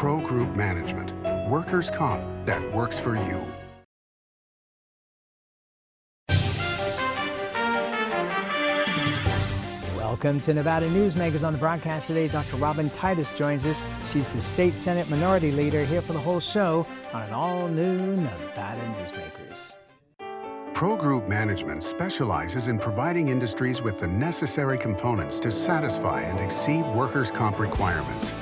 Pro Group Management, workers' comp that works for you. Welcome to Nevada Newsmakers. On the broadcast today, Dr. Robin Titus joins us. She's the State Senate Minority Leader, here for the whole show on an all-new Nevada Newsmakers. Pro Group Management specializes in providing industries with the necessary components to satisfy and exceed workers' comp requirements.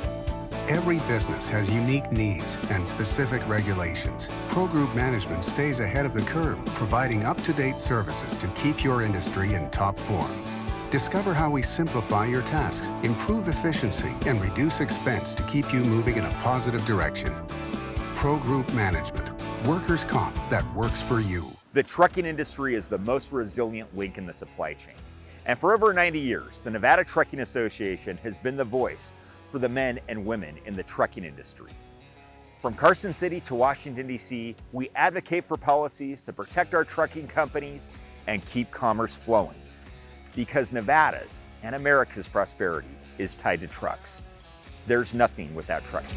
Every business has unique needs and specific regulations. Pro Group Management stays ahead of the curve, providing up-to-date services to keep your industry in top form. Discover how we simplify your tasks, improve efficiency, and reduce expense to keep you moving in a positive direction. Pro Group Management, workers' comp that works for you. The trucking industry is the most resilient link in the supply chain. And for over 90 years, the Nevada Trucking Association has been the voice for the men and women in the trucking industry. From Carson City to Washington, D.C., we advocate for policies to protect our trucking companies and keep commerce flowing. Because Nevada's and America's prosperity is tied to trucks. There's nothing without trucking.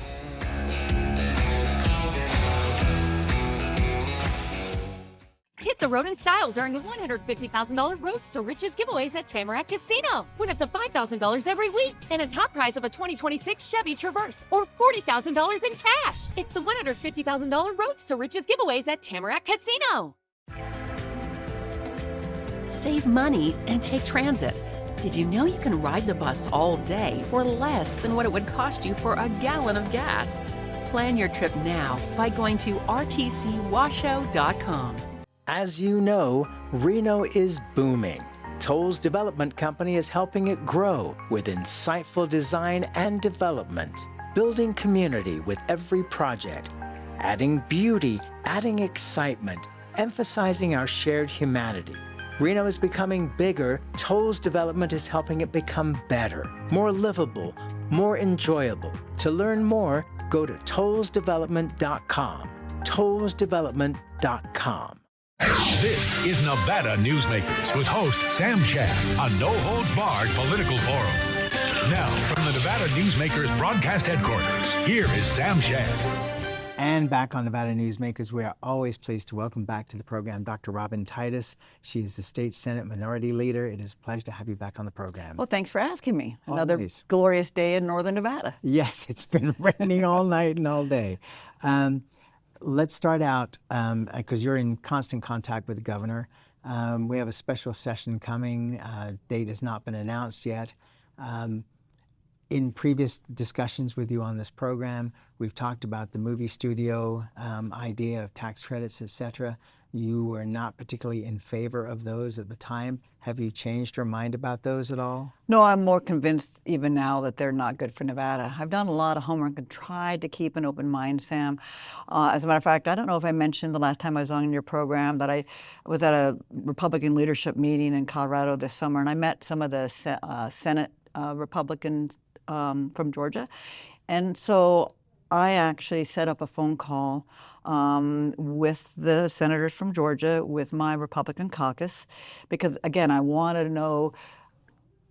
Hit the road in style during the $150,000 Roads to Riches giveaways at Tamarack Casino. Win up to $5,000 every week and a top prize of a 2026 Chevy Traverse or $40,000 in cash. It's the $150,000 Roads to Riches giveaways at Tamarack Casino. Save money and take transit. Did you know you can ride the bus all day for less than what it would cost you for a gallon of gas? Plan your trip now by going to rtcwashoe.com. As you know, Reno is booming. Toll's development company is helping it grow with insightful design and development, building community with every project, adding beauty, adding excitement, emphasizing our shared humanity. Reno is becoming bigger. Toll's development is helping it become better, more livable, more enjoyable. To learn more, go to tollsdevelopment.com. tollsdevelopment.com. This is Nevada Newsmakers with host Sam Shad, a no-holds-barred political forum. Now, from the Nevada Newsmakers broadcast headquarters, here is Sam Shad. And back on Nevada Newsmakers, we are always pleased to welcome back to the program Dr. Robin Titus. She is the State Senate Minority Leader. It is a pleasure to have you back on the program. Well, thanks for asking me. Another Always. glorious day in northern Nevada. Yes, it's been raining all night and all day. Let's start out, because you're in constant contact with the governor. We have a special session coming. Date has not been announced yet. In previous discussions with you on this program, we've talked about the movie studio idea of tax credits, etc. You were not particularly in favor of those at the time. Have you changed your mind about those at all? No, I'm more convinced even now that they're not good for Nevada. I've done a lot of homework and tried to keep an open mind, Sam. As a matter of fact, I don't know if I mentioned the last time I was on your program that I was at a Republican leadership meeting in Colorado this summer, and I met some of the Senate Republicans from Georgia. And so I actually set up a phone call with the senators from Georgia, with my Republican caucus, because again, I wanted to know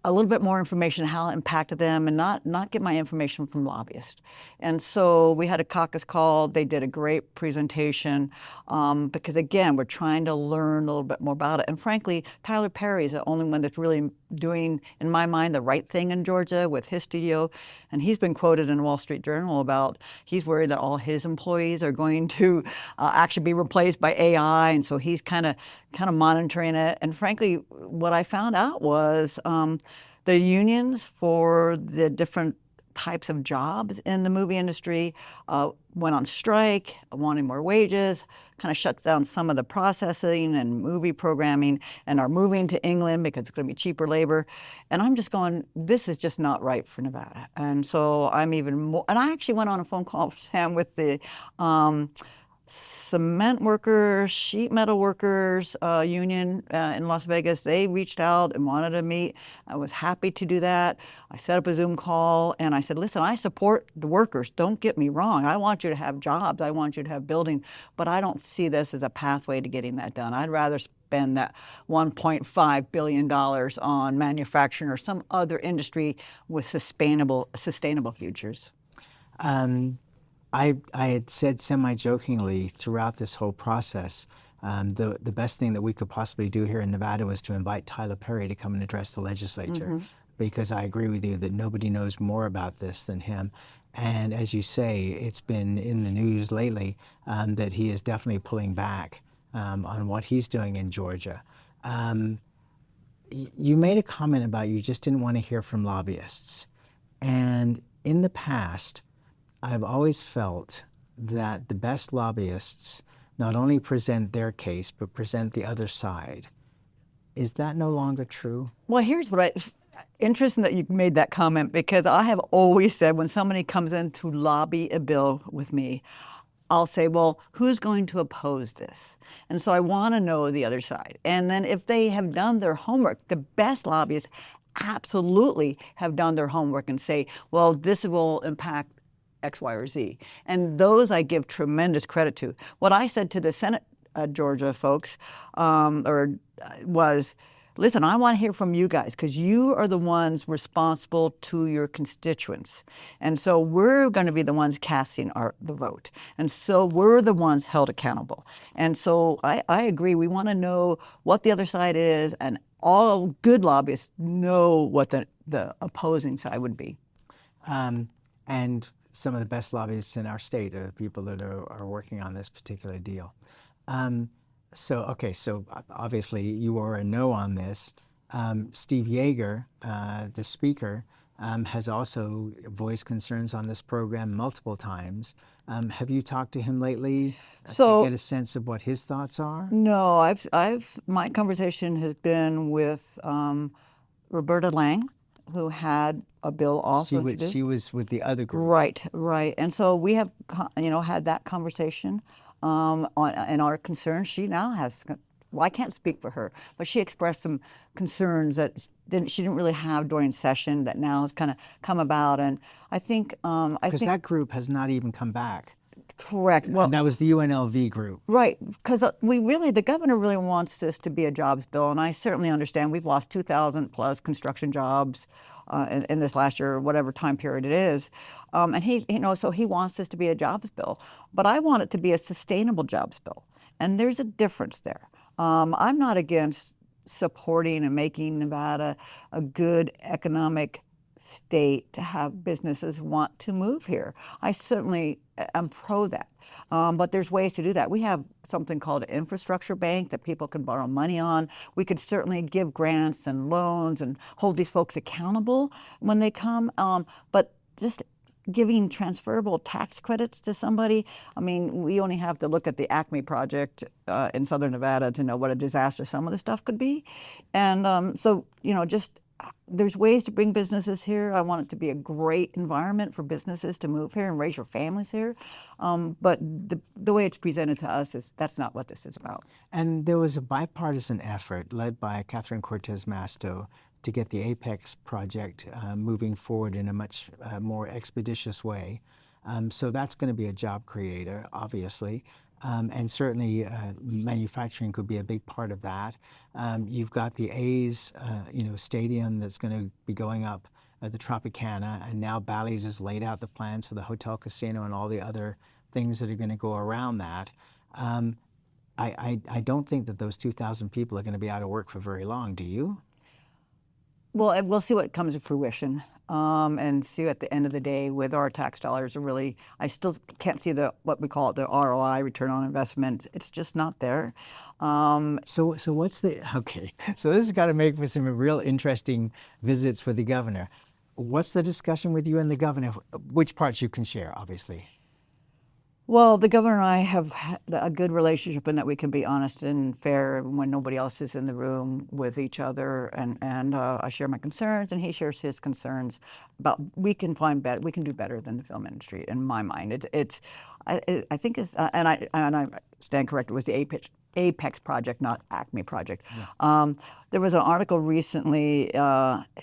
a little bit more information, how it impacted them, and not get my information from lobbyists. And so we had a caucus call. They did a great presentation because, again, we're trying to learn a little bit more about it. And frankly, Tyler Perry is the only one that's really doing, in my mind, the right thing in Georgia with his studio. And he's been quoted in the Wall Street Journal about he's worried that all his employees are going to actually be replaced by AI. And so he's kind of monitoring it. And frankly, what I found out was the unions for the different types of jobs in the movie industry went on strike, wanting more wages, kind of shuts down some of the processing and movie programming, and are moving to England because it's going to be cheaper labor. And I'm just going, this is just not right for Nevada. And so I'm even more, and I actually went on a phone call, Sam, with the cement workers, sheet metal workers union in Las Vegas. They reached out and wanted to meet. I was happy to do that. I set up a Zoom call and I said, listen, I support the workers. Don't get me wrong. I want you to have jobs. I want you to have building, but I don't see this as a pathway to getting that done. I'd rather spend that $1.5 billion on manufacturing or some other industry with sustainable futures. I had said semi-jokingly throughout this whole process, the best thing that we could possibly do here in Nevada was to invite Tyler Perry to come and address the legislature, because I agree with you that nobody knows more about this than him. And as you say, it's been in the news lately that he is definitely pulling back on what he's doing in Georgia. You made a comment about you just didn't want to hear from lobbyists. And in the past, I've always felt that the best lobbyists not only present their case, but present the other side. Is that no longer true? Well, here's what interesting that you made that comment, because I have always said when somebody comes in to lobby a bill with me, I'll say, well, who's going to oppose this? And so I want to know the other side. And then if they have done their homework, the best lobbyists absolutely have done their homework and say, well, this will impact X, Y, or Z. And those I give tremendous credit to. What I said to the Senate Georgia folks was, listen, I want to hear from you guys because you are the ones responsible to your constituents. And so we're going to be the ones casting the vote. And so we're the ones held accountable. And so I agree. We want to know what the other side is, and all good lobbyists know what the opposing side would be. And some of the best lobbyists in our state are the people that are working on this particular deal. So obviously you are a no on this. Steve Yeager, the speaker, has also voiced concerns on this program multiple times. Have you talked to him lately to get a sense of what his thoughts are? No, my conversation has been with Roberta Lang, who had a bill also. She was with the other group. Right. And so we have, had that conversation and our concerns. She now has, well, I can't speak for her, but she expressed some concerns that she didn't really have during session that now has kind of come about. And I think because that group has not even come back. Correct. Well, and that was the UNLV group. Right, because the governor really wants this to be a jobs bill, and I certainly understand. We've lost 2,000 plus construction jobs in this last year, or whatever time period it is, and so he wants this to be a jobs bill. But I want it to be a sustainable jobs bill, and there's a difference there. I'm not against supporting and making Nevada a good economic state to have businesses want to move here. I certainly am pro that. But there's ways to do that. We have something called an infrastructure bank that people can borrow money on. We could certainly give grants and loans and hold these folks accountable when they come. But just giving transferable tax credits to somebody, I mean, we only have to look at the Acme project in Southern Nevada to know what a disaster some of the stuff could be. And there's ways to bring businesses here. I want it to be a great environment for businesses to move here and raise your families here. But the way it's presented to us that's not what this is about. And there was a bipartisan effort led by Catherine Cortez Masto to get the Apex project moving forward in a much more expeditious way. So that's going to be a job creator, obviously. And certainly manufacturing could be a big part of that. You've got the A's, stadium that's going to be going up at the Tropicana, and now Bally's has laid out the plans for the hotel casino and all the other things that are going to go around that. I don't think that those 2,000 people are going to be out of work for very long. Do you? Well, we'll see what comes to fruition, and see at the end of the day whether our tax dollars are really. I still can't see what we call it, the ROI, return on investment. It's just not there. So what's okay? So this has got to make for some real interesting visits for the governor. What's the discussion with you and the governor? Which parts you can share, obviously. Well, the governor and I have had a good relationship in that we can be honest and fair when nobody else is in the room with each other, and I share my concerns and he shares his concerns about we can do better than the film industry in my mind. I think and I stand corrected, it was the Apex project, not Acme project. Yeah. There was an article recently.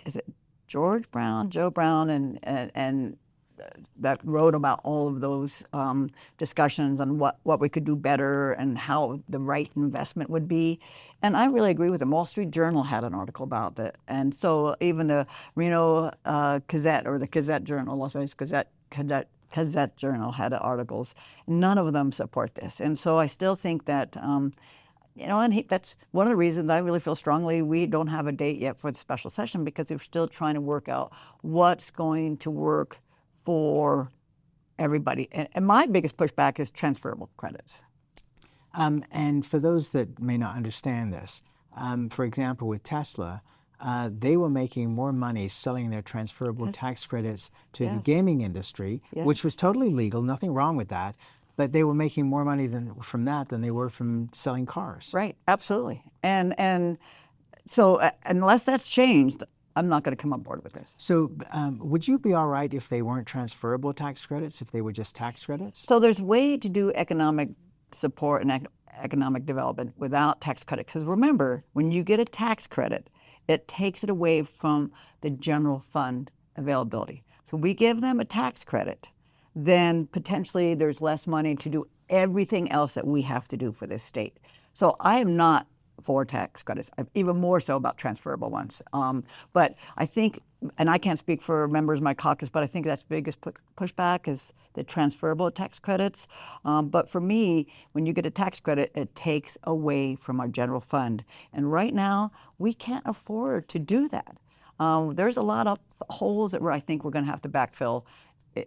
Is it Joe Brown, and that wrote about all of those discussions on what we could do better and how the right investment would be. And I really agree with them. Wall Street Journal had an article about that. And so even the Reno Gazette or the Gazette Journal, Las Vegas Gazette Gazette Journal had articles. None of them support this. And so I still think that, that's one of the reasons I really feel strongly we don't have a date yet for the special session, because we're still trying to work out what's going to work for everybody. And my biggest pushback is transferable credits. And for those that may not understand this, for example, with Tesla, they were making more money selling their transferable tax credits to the gaming industry, which was totally legal, nothing wrong with that. But they were making more money from that than they were from selling cars. Right, absolutely. And so unless that's changed, I'm not going to come on board with this. So would you be all right if they weren't transferable tax credits, if they were just tax credits? So there's a way to do economic support and economic development without tax credits. Because remember, when you get a tax credit, it takes it away from the general fund availability. So we give them a tax credit, then potentially there's less money to do everything else that we have to do for this state. So I am not for tax credits, even more so about transferable ones. But I think, and I can't speak for members of my caucus, but I think that's the biggest pushback is the transferable tax credits. But for me, when you get a tax credit, it takes away from our general fund. And right now, we can't afford to do that. There's a lot of holes that I think we're going to have to backfill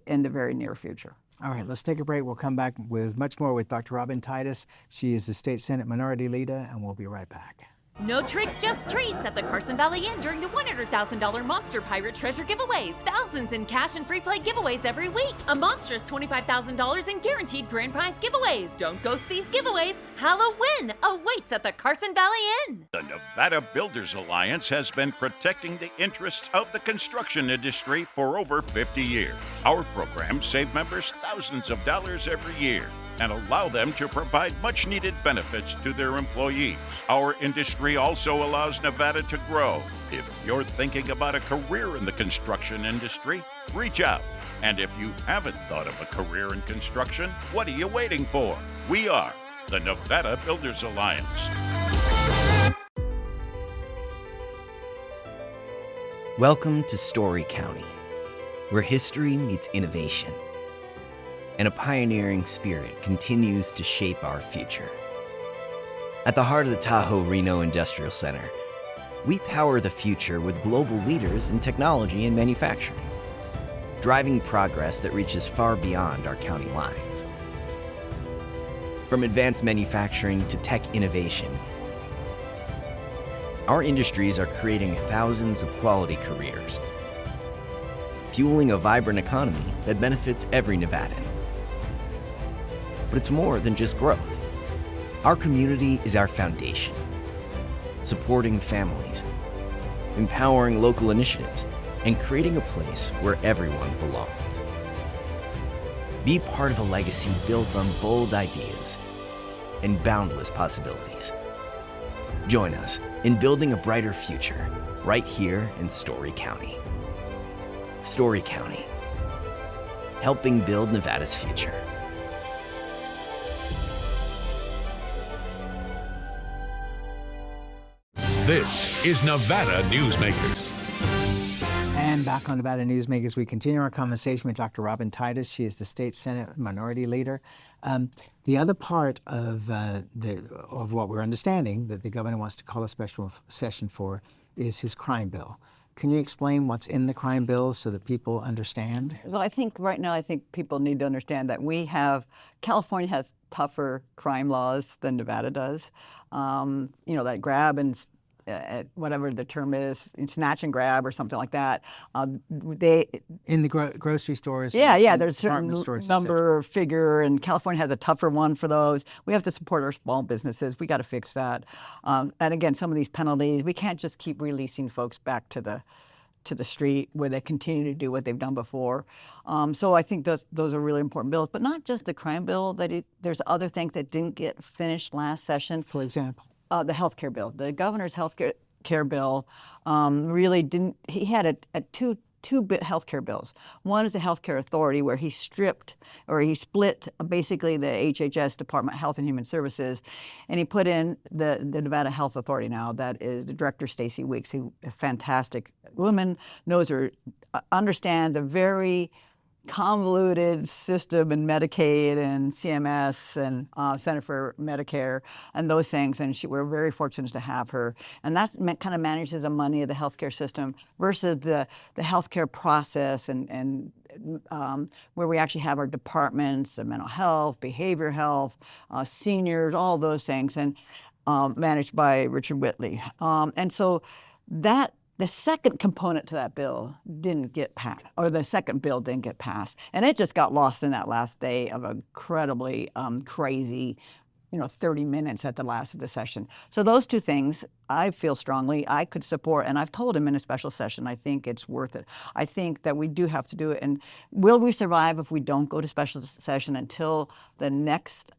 in the very near future. All right, let's take a break. We'll come back with much more with Dr. Robin Titus. She is the State Senate Minority Leader, and we'll be right back. No tricks, just treats at the Carson Valley Inn during the $100,000 Monster Pirate Treasure giveaways. Thousands in cash and free play giveaways every week. A monstrous $25,000 in guaranteed grand prize giveaways. Don't ghost these giveaways. Halloween awaits at the Carson Valley Inn. The Nevada Builders Alliance has been protecting the interests of the construction industry for over 50 years. Our programs save members thousands of dollars every year and allow them to provide much-needed benefits to their employees. Our industry also allows Nevada to grow. If you're thinking about a career in the construction industry, reach out. And if you haven't thought of a career in construction, what are you waiting for? We are the Nevada Builders Alliance. Welcome to Story County, where history meets innovation, and a pioneering spirit continues to shape our future. At the heart of the Tahoe Reno Industrial Center, we power the future with global leaders in technology and manufacturing, driving progress that reaches far beyond our county lines. From advanced manufacturing to tech innovation, our industries are creating thousands of quality careers, fueling a vibrant economy that benefits every Nevadan. But it's more than just growth. Our community is our foundation, supporting families, empowering local initiatives, and creating a place where everyone belongs. Be part of a legacy built on bold ideas and boundless possibilities. Join us in building a brighter future right here in Story County. Story County, helping build Nevada's future. This is Nevada Newsmakers. And back on Nevada Newsmakers, we continue our conversation with Dr. Robin Titus. She is the State Senate Minority Leader. The other part of what we're understanding that the governor wants to call a special session for is his crime bill. Can you explain what's in the crime bill so that people understand? Well, I think right now, people need to understand that California has tougher crime laws than Nevada does. That grab and whatever the term is, snatch and grab or something like that. In the grocery stores. Yeah, there's a certain stores, number or figure, and California has a tougher one for those. We have to support our small businesses. We got to fix that. And again, some of these penalties, we can't just keep releasing folks back to the street where they continue to do what they've done before. So I think those are really important bills, but not just the crime bill. There's other things that didn't get finished last session. For example? The health care bill. The governor's health care bill really didn't. He had two health care bills. One is the health care authority, where he split basically the HHS, Department of Health and Human Services, and he put in the Nevada Health Authority now. That is the director, Stacy Weeks, who a fantastic woman, understands a very convoluted system in Medicaid and CMS and Center for Medicare and those things. And we're very fortunate to have her. And that kind of manages the money of the healthcare system versus the healthcare process and where we actually have our departments of mental health, behavioral health, seniors, all those things, and managed by Richard Whitley. And so the second component to that bill didn't get passed, or the second bill didn't get passed. And it just got lost in that last day of incredibly crazy, 30 minutes at the last of the session. So those two things, I feel strongly I could support, and I've told him in a special session, I think it's worth it. I think that we do have to do it. And will we survive if we don't go to special session until the next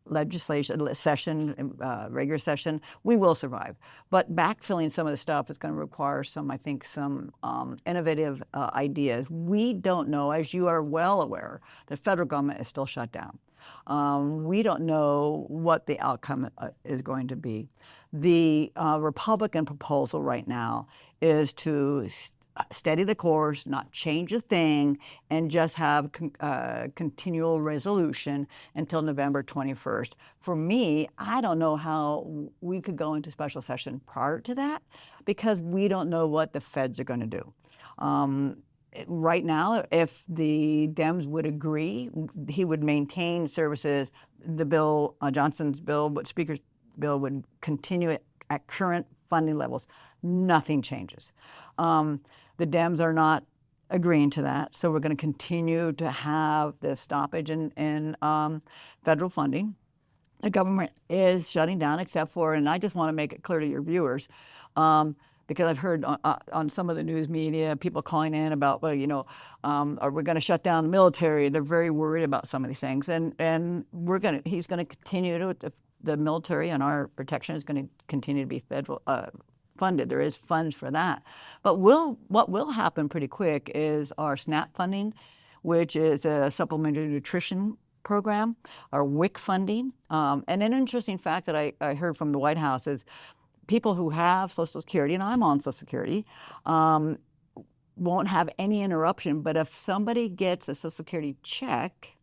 legislation session, regular session? We will survive. But backfilling some of the stuff is going to require some innovative ideas. We don't know, as you are well aware, the federal government is still shut down. We don't know what the outcome is going to be. The Republican proposal right now is to steady the course, not change a thing, and just have continual resolution until November 21st. For me, I don't know how we could go into special session prior to that because we don't know what the feds are going to do. Right now, if the Dems would agree, he would maintain services. The bill, Johnson's bill, but Speaker's bill would continue at current funding levels. Nothing changes. The Dems are not agreeing to that, so we're going to continue to have the stoppage in federal funding. The government is shutting down, except for, and I just want to make it clear to your viewers, because I've heard on some of the news media people calling in about, are we going to shut down the military? They're very worried about some of these things, and he's going to continue to, the military and our protection is going to continue to be federal funded. There is funds for that. But what will happen pretty quick is our SNAP funding, which is a supplementary nutrition program, our WIC funding. And an interesting fact that I heard from the White House is people who have Social Security, and I'm on Social Security, won't have any interruption. But if somebody gets a Social Security check,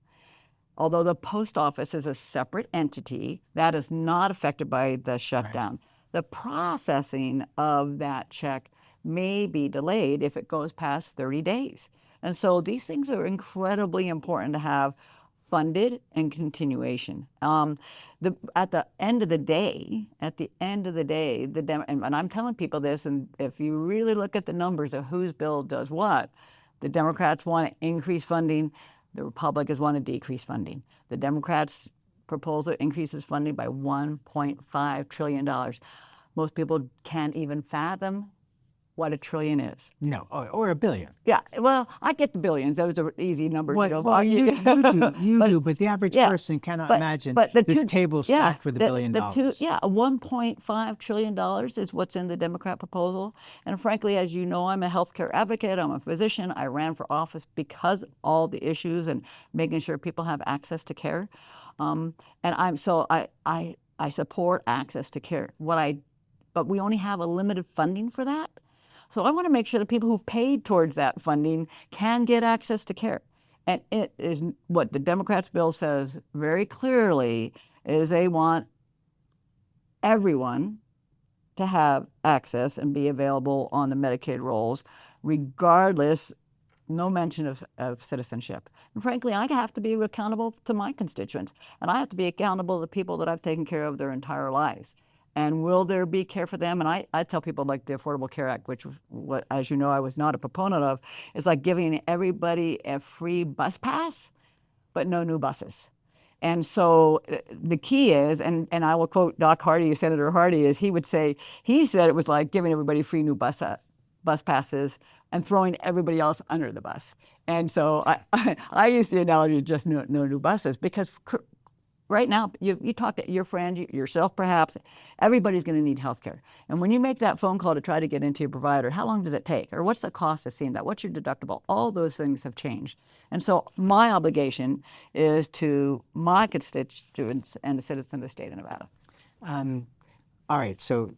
although the post office is a separate entity, that is not affected by the shutdown. Right. The processing of that check may be delayed if it goes past 30 days. And so these things are incredibly important to have funded and continuation. At the end of the day, and I'm telling people this, and if you really look at the numbers of whose bill does what, the Democrats want to increase funding, the Republicans want to decrease funding. The Democrats' proposal increases funding by $1.5 trillion. Most people can't even fathom what $1 trillion is. No, or $1 billion. Yeah, well, I get the billions. Those are easy numbers. Well, you do, but the average person cannot imagine this table stacked with $1 billion. $1.5 trillion is what's in the Democrat proposal. And frankly, as you know, I'm a healthcare advocate. I'm a physician. I ran for office because of all the issues and making sure people have access to care. And I support access to care. But we only have a limited funding for that. So I want to make sure that people who've paid towards that funding can get access to care. And it is what the Democrats' bill says very clearly is they want everyone to have access and be available on the Medicaid rolls, regardless, no mention of citizenship. And frankly, I have to be accountable to my constituents, and I have to be accountable to the people that I've taken care of their entire lives. And will there be care for them? And I tell people like the Affordable Care Act, which, as you know, I was not a proponent of, is like giving everybody a free bus pass, but no new buses. And so the key is, and I will quote Doc Hardy, Senator Hardy, is he said it was like giving everybody free new bus passes and throwing everybody else under the bus. And so I use the analogy of just no new buses, because right now, you talk to your friends, yourself perhaps, everybody's going to need health care. And when you make that phone call to try to get into your provider, how long does it take? Or what's the cost of seeing that? What's your deductible? All those things have changed. And so my obligation is to my constituents and the citizens of the state of Nevada. All right, so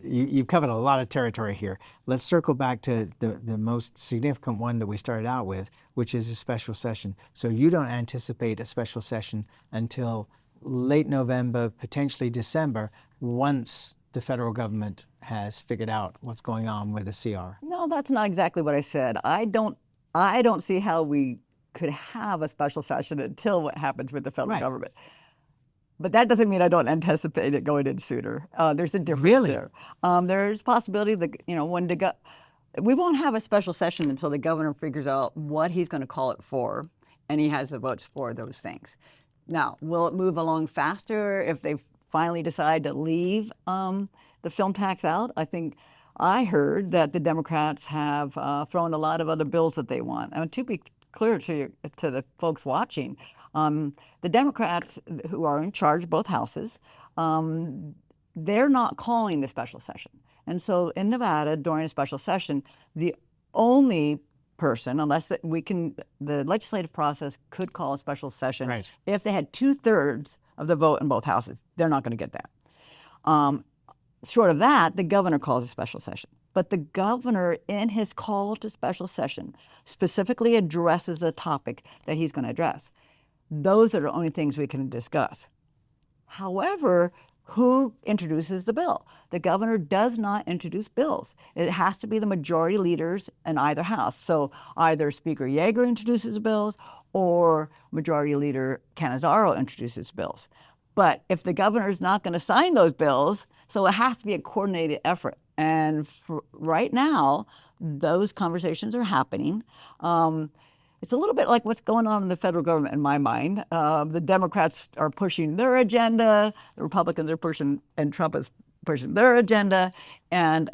you've covered a lot of territory here. Let's circle back to the most significant one that we started out with, which is a special session. So you don't anticipate a special session until late November, potentially December, once the federal government has figured out what's going on with the CR. No, that's not exactly what I said. I don't see how we could have a special session until what happens with the federal government. But that doesn't mean I don't anticipate it going in sooner. There's a difference there. There's a possibility that we won't have a special session until the governor figures out what he's going to call it for, and he has the votes for those things. Now, will it move along faster if they finally decide to leave the film tax out? I heard that the Democrats have thrown a lot of other bills that they want. And to be clear to the folks watching, the Democrats who are in charge of both houses, they're not calling the special session. And so in Nevada, during a special session, the only person, unless the legislative process could call a special session if they had 2/3 of the vote in both houses. They're not going to get that. Short of that, the governor calls a special session. But the governor, in his call to special session, specifically addresses a topic that he's going to address. Those are the only things we can discuss. However, who introduces the bill? The governor does not introduce bills. It has to be the majority leaders in either house. So either Speaker Yeager introduces bills or Majority Leader Cannizzaro introduces bills. But if the governor is not going to sign those bills, so it has to be a coordinated effort. And right now, those conversations are happening. It's a little bit like what's going on in the federal government, in my mind. The Democrats are pushing their agenda, the Republicans are pushing, and Trump is pushing their agenda, and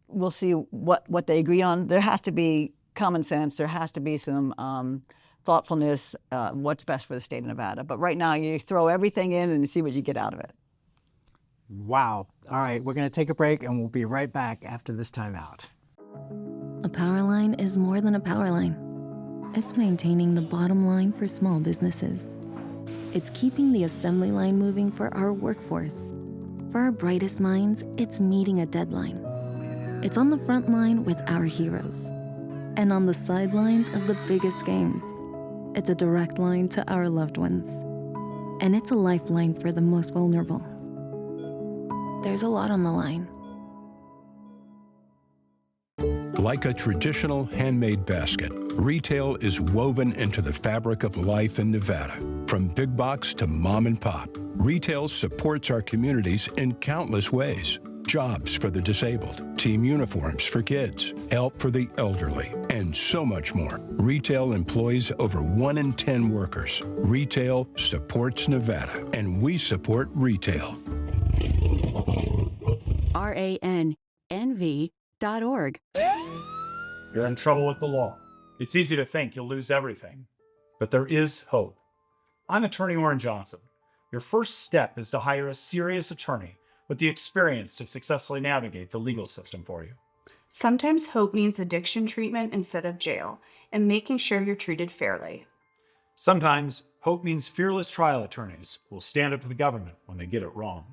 we'll see what they agree on. There has to be common sense. There has to be some thoughtfulness, what's best for the state of Nevada. But right now, you throw everything in and see what you get out of it. Wow. All right, we're going to take a break, and we'll be right back after this time out. A power line is more than a power line. It's maintaining the bottom line for small businesses. It's keeping the assembly line moving for our workforce. For our brightest minds, it's meeting a deadline. It's on the front line with our heroes. And on the sidelines of the biggest games. It's a direct line to our loved ones. And it's a lifeline for the most vulnerable. There's a lot on the line. Like a traditional handmade basket, retail is woven into the fabric of life in Nevada. From big box to mom and pop, retail supports our communities in countless ways. Jobs for the disabled, team uniforms for kids, help for the elderly, and so much more. Retail employs over 1 in 10 workers. Retail supports Nevada, and we support retail. RANNV.org. You're in trouble with the law. It's easy to think you'll lose everything, but there is hope. I'm Attorney Orrin Johnson. Your first step is to hire a serious attorney with the experience to successfully navigate the legal system for you. Sometimes hope means addiction treatment instead of jail, and making sure you're treated fairly. Sometimes hope means fearless trial attorneys who will stand up to the government when they get it wrong.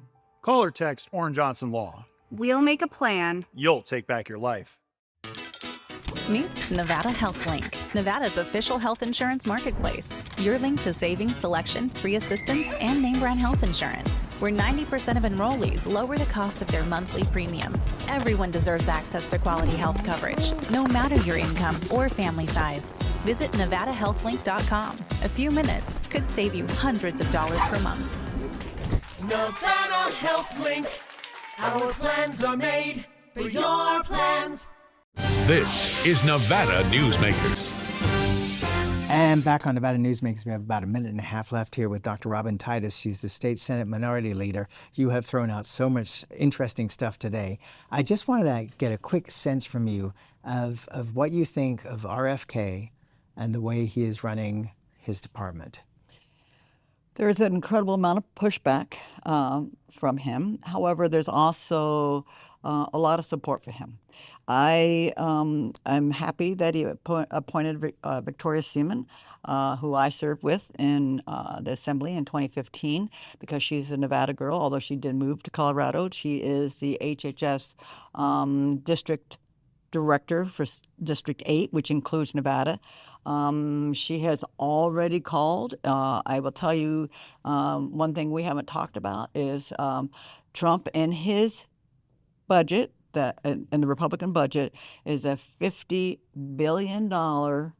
Call or text Orrin Johnson Law. We'll make a plan. You'll take back your life. Meet Nevada Health Link, Nevada's official health insurance marketplace. Your link to savings, selection, free assistance, and name brand health insurance, where 90% of enrollees lower the cost of their monthly premium. Everyone deserves access to quality health coverage, no matter your income or family size. Visit NevadaHealthLink.com. A few minutes could save you hundreds of dollars per month. Nevada Health Link. Our plans are made for your plans. This is Nevada Newsmakers. And back on Nevada Newsmakers, we have about a minute and a half left here with Dr. Robin Titus. She's the State Senate Minority Leader. You have thrown out so much interesting stuff today. I just wanted to get a quick sense from you of what you think of RFK and the way he is running his department. There's an incredible amount of pushback from him. However, there's also a lot of support for him. I'm happy that he appointed Victoria Seaman, who I served with in the Assembly in 2015, because she's a Nevada girl. Although she did move to Colorado, she is the HHS district director for District 8, which includes Nevada. She has already called. I will tell you one thing we haven't talked about is Trump and his budget, that in the Republican budget, is a $50 billion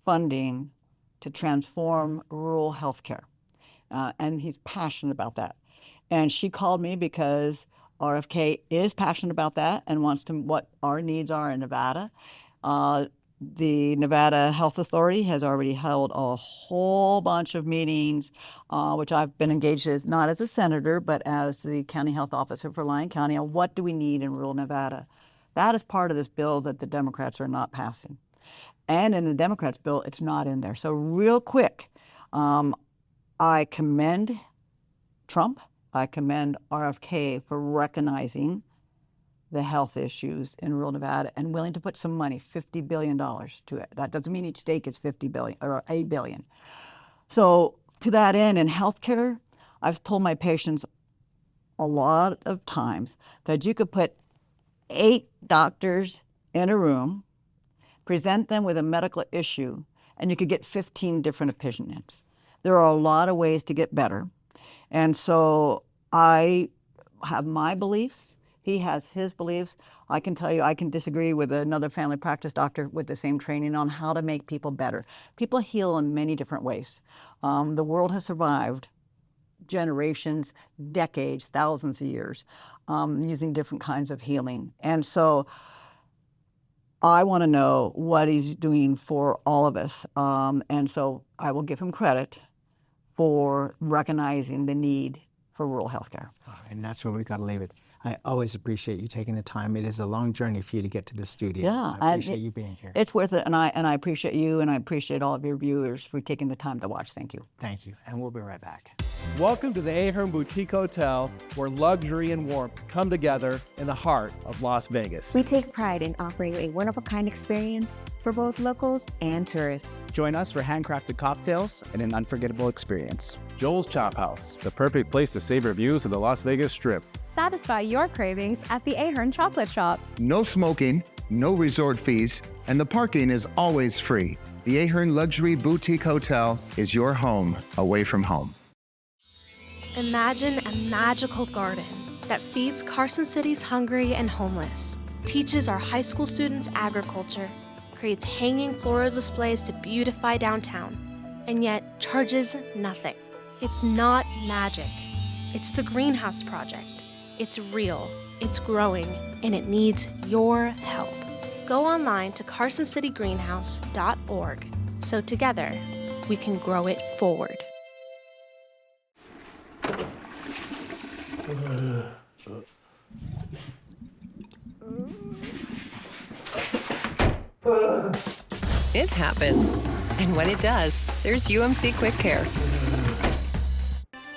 funding to transform rural health care. And he's passionate about that. And she called me because RFK is passionate about that and wants to what our needs are in Nevada. The Nevada Health Authority has already held a whole bunch of meetings, which I've been engaged as, not as a senator, but as the county health officer for Lyon County, on what do we need in rural Nevada. That is part of this bill that the Democrats are not passing. And in the Democrats' bill, it's not in there. So real quick, I commend Trump. I commend RFK for recognizing the health issues in rural Nevada and willing to put some money, $50 billion to it. That doesn't mean each state gets $50 billion or $1 billion. So to that end, in healthcare, I've told my patients a lot of times that you could put 8 doctors in a room, present them with a medical issue, and you could get 15 different opinions. There are a lot of ways to get better. And so I have my beliefs. He has his beliefs. I can tell you I can disagree with another family practice doctor with the same training on how to make people better. People heal in many different ways. The world has survived generations, decades, thousands of years using different kinds of healing. And so I want to know what he's doing for all of us. And so I will give him credit for recognizing the need for rural health care. And that's where we've got to leave it. I always appreciate you taking the time. It is a long journey for you to get to the studio. Yeah, I appreciate you being here. It's worth it, and I appreciate you, and I appreciate all of your viewers for taking the time to watch. Thank you. Thank you, and we'll be right back. Welcome to the Ahern Boutique Hotel, where luxury and warmth come together in the heart of Las Vegas. We take pride in offering a one-of-a-kind experience for both locals and tourists. Join us for handcrafted cocktails and an unforgettable experience. Joel's Chop House, the perfect place to savor views of the Las Vegas Strip. Satisfy your cravings at the Ahern Chocolate Shop. No smoking, no resort fees, and the parking is always free. The Ahern Luxury Boutique Hotel is your home away from home. Imagine a magical garden that feeds Carson City's hungry and homeless, teaches our high school students agriculture, creates hanging floral displays to beautify downtown, and yet charges nothing. It's not magic. It's the Greenhouse Project. It's real, it's growing, and it needs your help. Go online to carsоncitygreenhouse.org so together we can grow it forward. It happens. And when it does, there's UMC Quick Care.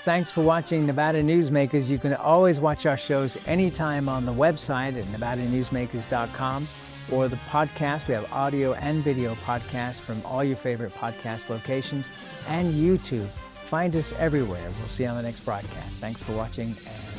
Thanks for watching Nevada Newsmakers. You can always watch our shows anytime on the website at nevadanewsmakers.com or the podcast. We have audio and video podcasts from all your favorite podcast locations and YouTube. Find us everywhere. We'll see you on the next broadcast. Thanks for watching. And